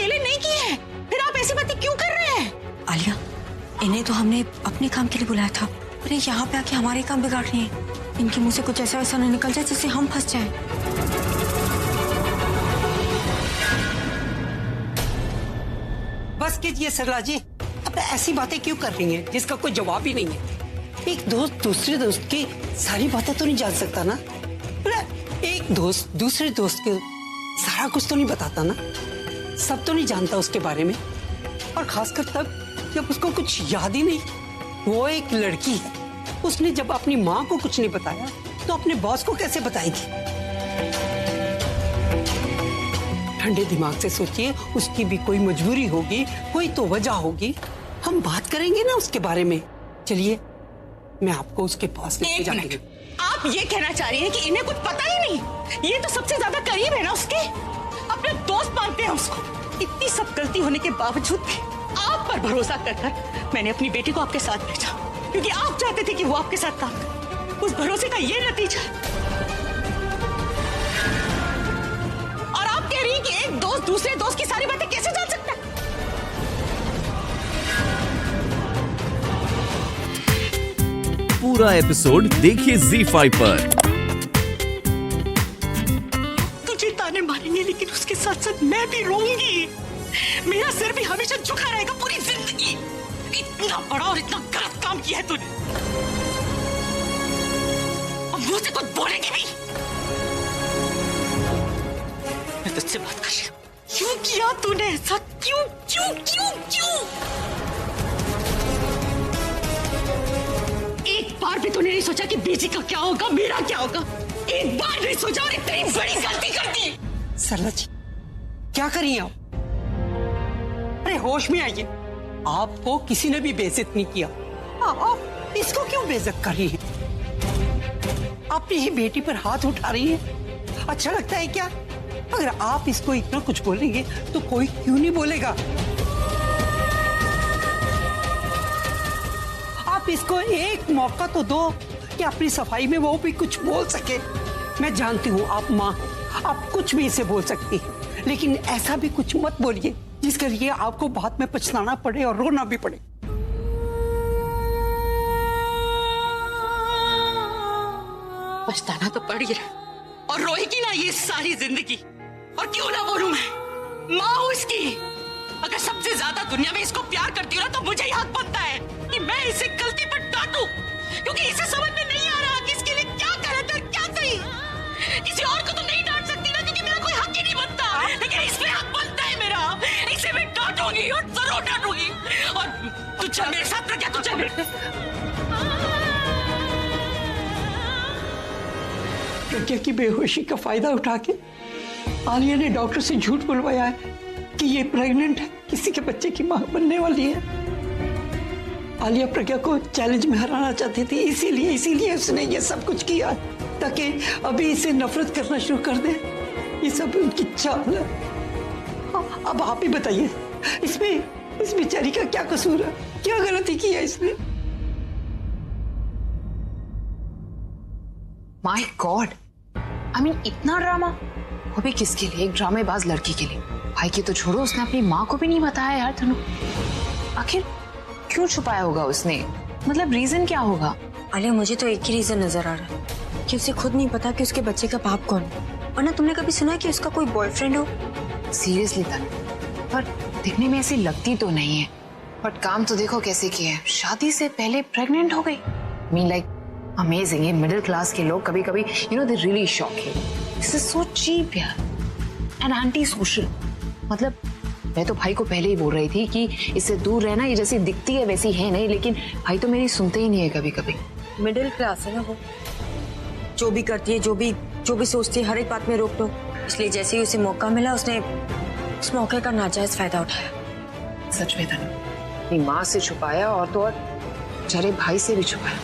अकेले नहीं की है, फिर आप ऐसी बातें क्यों कर रहे हैं? आलिया, इन्हें तो हमने अपने काम के लिए बुलाया था, अरे यहाँ पे आके हमारे काम बिगाड़ रही है। इनके मुंह से कुछ ऐसा वैसा न निकल जाए जिससे हम फंस जाएं। बस कीजिए सरला जी, अब ऐसी बातें क्यों कर रही हैं जिसका कोई जवाब ही नहीं है। एक दोस्त दूसरे दोस्त की सारी बातें तो नहीं जान सकता ना, एक दोस्त दूसरे दोस्त के सारा कुछ तो नहीं बताता ना, सब तो नहीं जानता उसके बारे में, और खासकर तब जब उसको कुछ याद ही नहीं। वो एक लड़की है, उसने जब अपनी माँ को कुछ नहीं बताया तो अपने बॉस को कैसे बताएगी? ठंडे दिमाग से सोचिए, उसकी भी कोई मजबूरी होगी, कोई तो वजह होगी। हम बात करेंगे ना उसके बारे में। चलिए, मैं आपको उसके पास लेके जाती हूँ। आप ये कहना चाह रही हैं कि इन्हें कुछ पता ही नहीं? ये तो सबसे ज्यादा करीब है ना उसके, अपने दोस्त मानते हैं उसको। इतनी सब गलती होने के बावजूद भी आप पर भरोसा कर मैंने अपनी बेटी को आपके साथ भेजा, क्योंकि आप चाहते थे कि वो आपके साथ काम करे। उस भरोसे का ये नतीजा। और आप कह रही हैं कि एक दोस्त दूसरे दोस्त की सारी बातें कैसे जान सकता है? पूरा एपिसोड देखिए ZEE5 पर। तुझे ताने मारेंगे, लेकिन उसके साथ साथ मैं भी रोऊंगी। मेरा सिर भी हमेशा झुका रहेगा पूरी जिंदगी। इतना बड़ा और इतना गलत काम किया है तूने, अब मुझसे कुछ बोलेंगे भी? मैं तुझसे बात कर रही हूँ। क्यों किया तूने ऐसा? क्यों क्यों क्यों क्यों? एक बार भी तूने नहीं सोचा कि बीजी का क्या होगा, मेरा क्या होगा? एक बार नहीं सोचा और इतनी बड़ी गलती कर दी। सरला जी, क्या करी आप? अरे होश में आइए, आपको किसी ने भी बेइज्जत नहीं किया, आप इसको क्यों बेइज्जत कर रही हैं? अपनी ही बेटी पर हाथ उठा रही हैं। अच्छा लगता है क्या? अगर आप इसको इतना कुछ बोलेंगे तो कोई क्यों नहीं बोलेगा? आप इसको एक मौका तो दो कि अपनी सफाई में वो भी कुछ बोल सके। मैं जानती हूँ आप माँ, आप कुछ भी इसे बोल सकती हैं, लेकिन ऐसा भी कुछ मत बोलिए जिसके लिए आपको बाद में पछताना पड़े और रोना भी पड़े। पछताना तो पड़ ही रहा, और रोएगी ना ये सारी जिंदगी। और क्यों ना बोलूं, मैं माँ हूं इसकी। अगर सबसे ज्यादा दुनिया में इसको प्यार करती हूँ ना, तो मुझे हक बनता है कि मैं इसे गलती पर डांटूं, क्योंकि इसे समझ में नहीं आ रहा कि इसके लिए क्या गलत है क्या सही। किसी और को तो नहीं डांट सकती ना, क्योंकि मेरा कोई हक ही नहीं बनता, लेकिन इसमें हक बनता है मेरा। इसे मैं डांटूंगी और जरूर डांटूंगी। और तू चल मेरे साथ, प्रज्ञा तू चल मेरे। प्रज्ञा की बेहोशी का फायदा उठा के आलिया ने डॉक्टर से झूठ बुलवाया है कि ये प्रेग्नेंट है, किसी के बच्चे की मां बनने वाली है। आलिया प्रज्ञा को चैलेंज में हराना चाहती थी, इसीलिए उसने ये सब कुछ किया ताकि अभी इसे नफरत करना शुरू कर दे। ये सब उनकी चाल है। अब आप ही बताइए, इसमें इस बेचारी का क्या कसूर है? क्या गलती की है इसने? माय गॉड, आई मीन इतना ड्रामा, वो भी किसके लिए? एक ड्रामेबाज लड़की के लिए। भाई की तो छोड़ो, उसने अपनी माँ को भी नहीं बताया यार तनु। आखिर क्यों छुपाया होगा उसने? मतलब रीजन क्या होगा? आलिया, मुझे तो एक ही रीजन नजर आ रहा है कि उसे खुद नहीं पता कि उसके बच्चे का बाप कौन है। और ना तुमने कभी सुना कि उसका कोई बॉयफ्रेंड हो? सीरियसली तनु, पर दिखने में ऐसी लगती तो नहीं है, बट काम तो देखो कैसे किया है। शादी से पहले प्रेग्नेंट हो गई। Mean like amazing. ये मिडिल क्लास के लोग कभी कभी you know they really shock है। दिस इज सो चीप यार एंड एंटी सोशल। मतलब मैं तो भाई को पहले ही बोल रही थी कि इससे दूर रहना, ये जैसी दिखती है वैसी है नहीं, लेकिन भाई तो मेरी सुनते ही नहीं है कभी कभी। मिडिल क्लास है ना वो, जो भी करती है, जो भी सोचती है, हर एक बात में रोक टोक। इसलिए जैसे ही उसे मौका मिला, उसने उस मौके का नाजायज फायदा उठाया। सच में तनु, अपनी माँ से छुपाया और तो और बेचारे भाई से भी छुपाया।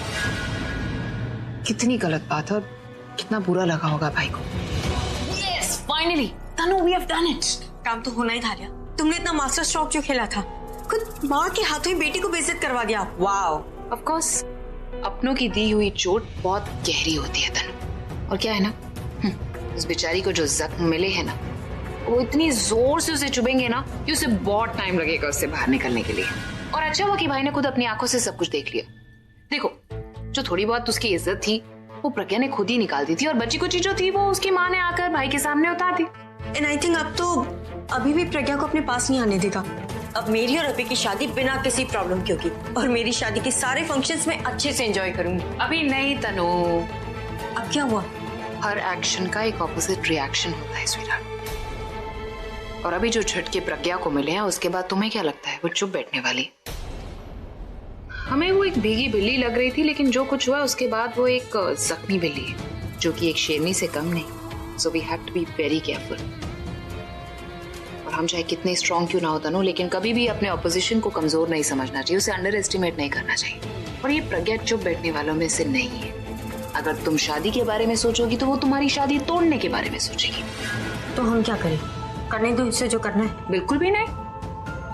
कितनी गलत बात है और कितना बुरा लगा होगा भाई को। Yes, finally, Tanu, we have done it. काम तो होना ही था यार। तुमने इतना मास्टर स्ट्रोक जो खेला था, खुद माँ के हाथों ही बेटी को बेइज्जत करवा दिया। वाओ। Of course, अपनों की दी हुई चोट बहुत गहरी होती है तनु। और क्या है ना, उस बेचारी को जो जख्म मिले हैं ना, वो इतनी जोर से उसे चुभेंगे ना कि उसे बहुत टाइम लगेगा उससे बाहर निकलने के लिए। और अच्छा हुआ कि भाई ने खुद अपनी आंखों से सब कुछ देख लिया। देखो, जो थोड़ी बहुत उसकी इज्जत थी वो प्रज्ञा ने खुद ही निकाल दी थी, और बची कुछ जो थी वो उसकी माँ ने आकर भाई के सामने उतार दी। एंड आई थिंक अब तो अभी भी प्रज्ञा को अपने पास नहीं आने देगा। अब मेरी और अभी की शादी बिना किसी प्रॉब्लम की होगी, और मेरी शादी के सारे फंक्शंस में अच्छे से एंजॉय करूंगी। अभी नहीं तनु, अब क्या हुआ? हर एक्शन का एक ऑपोजिट रिएक्शन होता है स्वीटहार्ट। और अभी जो झटके प्रज्ञा को मिले हैं उसके बाद तुम्हें क्या लगता है वो चुप बैठने वाली? हमें वो एक भीगी बिल्ली लग रही थी, लेकिन जो कुछ हुआ उसके बाद वो एक जख्मी बिल्ली है, जो कि एक शेरनी से कम नहीं। So we have to be very careful. और हम चाहे कितने स्ट्रॉन्ग क्यों ना होता नो, लेकिन कभी भी अपने ऑपोजिशन को कमजोर नहीं समझना चाहिए, उसे अंडर एस्टिमेट नहीं करना चाहिए। और ये प्रज्ञा चुप बैठने वालों में से नहीं है। अगर तुम शादी के बारे में सोचोगी तो वो तुम्हारी शादी तोड़ने के बारे में सोचेगी। तो हम क्या करें? करने दो इससे जो करना है। बिल्कुल भी नहीं।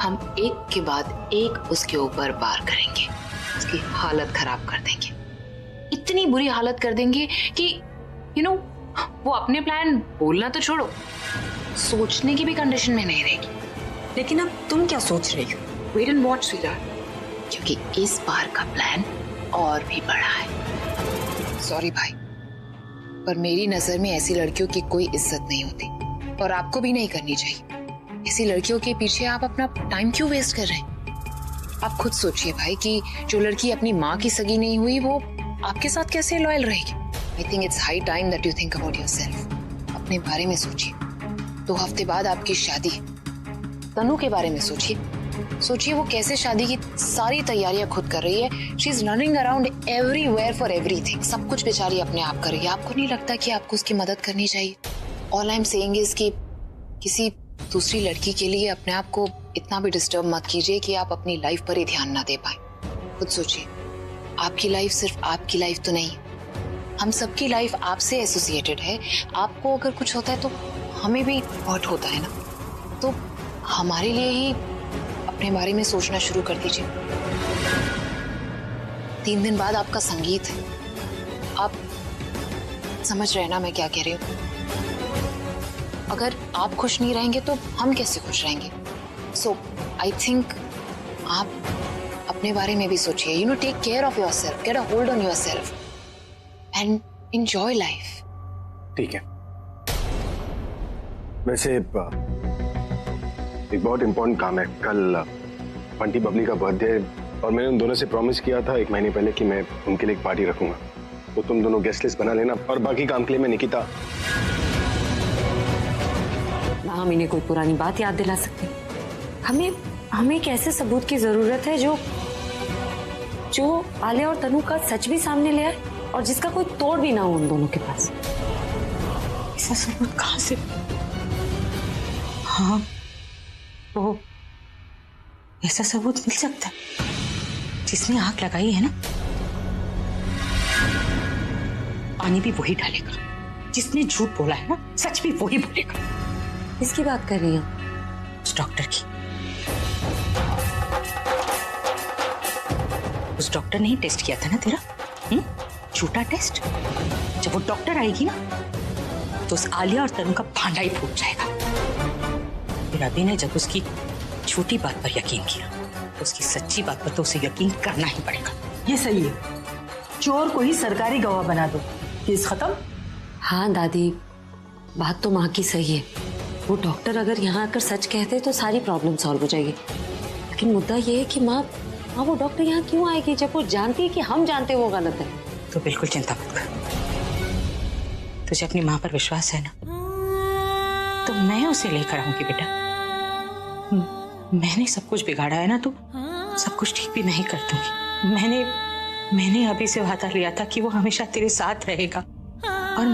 हम एक के बाद एक उसके ऊपर वार करेंगे, उसकी हालत खराब कर देंगे, इतनी बुरी हालत कर देंगे कि वो अपने प्लान बोलना तो छोड़ो, सोचने की भी कंडीशन में नहीं रहेगी। लेकिन अब तुम क्या सोच रही हो? वेट एंड वॉच स्वीटहार्ट, क्योंकि इस बार का प्लान और भी बड़ा है। सॉरी भाई, पर मेरी नजर में ऐसी लड़कियों की कोई इज्जत नहीं होती, और आपको भी नहीं करनी चाहिए। ऐसी लड़कियों के पीछे आप अपना टाइम क्यों वेस्ट कर रहे हैं? आप खुद सोचिए भाई कि जो लड़की अपनी माँ की सगी नहीं हुई वो आपके साथ कैसे लॉयल रहेगी। I think it's high time that you think about yourself. अपने बारे में सोचिए। 2 हफ्ते बाद आपकी शादी, तनु के बारे में सोचिए। सोचिए वो कैसे शादी की सारी तैयारियां खुद कर रही है। She is running around everywhere for everything. सब कुछ बेचारी अपने आप कर रही है। आपको नहीं लगता कि आपको उसकी मदद करनी चाहिए? All I am saying is कि किसी दूसरी लड़की के लिए अपने आप को इतना भी डिस्टर्ब मत कीजिए कि आप अपनी लाइफ पर ही ध्यान ना दे पाए। खुद सोचिए, आपकी लाइफ सिर्फ आपकी लाइफ तो नहीं, हम सबकी लाइफ आपसे एसोसिएटेड है। आपको अगर कुछ होता है तो हमें भी हर्ट होता है ना। तो हमारे लिए ही अपने बारे में सोचना शुरू कर दीजिए। 3 दिन बाद आपका संगीत है। आप समझ रहे हैं ना मैं क्या कह रही हूँ? अगर आप खुश नहीं रहेंगे तो हम कैसे खुश रहेंगे? सो आई थिंक आप अपने बारे में भी सोचिए। Take care of yourself, get a hold on yourself and enjoy life. ठीक है। वैसे एक बहुत इम्पोर्टेंट काम है। कल बंटी बबली का बर्थडे, और मैंने उन दोनों से प्रॉमिस किया था 1 महीने पहले कि मैं उनके लिए एक पार्टी रखूंगा। तो तुम दोनों गेस्ट लिस्ट बना लेना, और बाकी काम के लिए मैं निकिता। हम इन्हें कोई पुरानी बात याद दिला सकते हैं। हमें एक ऐसे सबूत की जरूरत है जो आलिया और तनु का सच भी सामने ले आए, और जिसका कोई तोड़ भी ना हो उन दोनों के पास। ऐसा सबूत कहाँ से? हाँ, वो ऐसा सबूत मिल सकता है जिसने आग लगाई है ना, पानी भी वही डालेगा। जिसने झूठ बोला है ना, सच भी वही बोलेगा। इसकी बात कर रही हूँ, उस डॉक्टर की। उस डॉक्टर ने ही टेस्ट किया था ना तेरा झूठा टेस्ट। जब वो डॉक्टर आएगी ना तो उस आलिया और तनु का भांडा ही फूट जाएगा। फिर अभी ने जब उसकी झूठी बात पर यकीन किया तो उसकी सच्ची बात पर तो उसे यकीन करना ही पड़ेगा। ये सही है, चोर को ही सरकारी गवाह बना दो, केस खत्म। हाँ दादी, बात तो माँ की सही है। वो डॉक्टर अगर यहाँ आकर सच कहते तो सारी प्रॉब्लम सॉल्व हो जाएगी। लेकिन मुद्दा ये है कि माँ वो डॉक्टर यहाँ क्यों आएगी जब वो जानती है कि हम जानते वो गलत है। तो बिल्कुल चिंता मत कर, तुझे अपनी माँ पर विश्वास है ना, तो मैं उसे लेकर आऊंगी बेटा। मैंने सब कुछ बिगाड़ा है ना, तो सब कुछ ठीक भी नहीं कर दूंगी। मैंने अभी से वादा लिया था कि वो हमेशा तेरे साथ रहेगा, और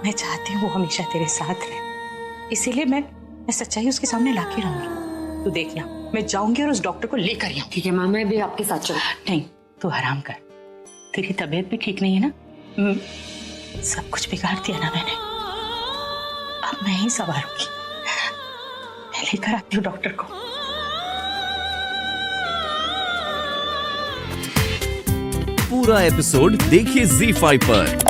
मैं चाहती हूँ वो हमेशा तेरे साथ रहे। इसीलिए मैं सच्चाई उसके सामने लाके रहूंगी। तू देखना, मैं जाऊंगी और उस डॉक्टर को लेकर आऊंगी। ठीक है माँ, मैं भी आपके साथ चलूं। नहीं, तू आराम कर, तेरी तबीयत भी ठीक नहीं है ना। सब कुछ बिगाड़ दिया ना मैंने, अब मैं ही संभालूंगी। मैं लेकर आती हूँ डॉक्टर को। पूरा एपिसोड देखिए ZEE5 पर।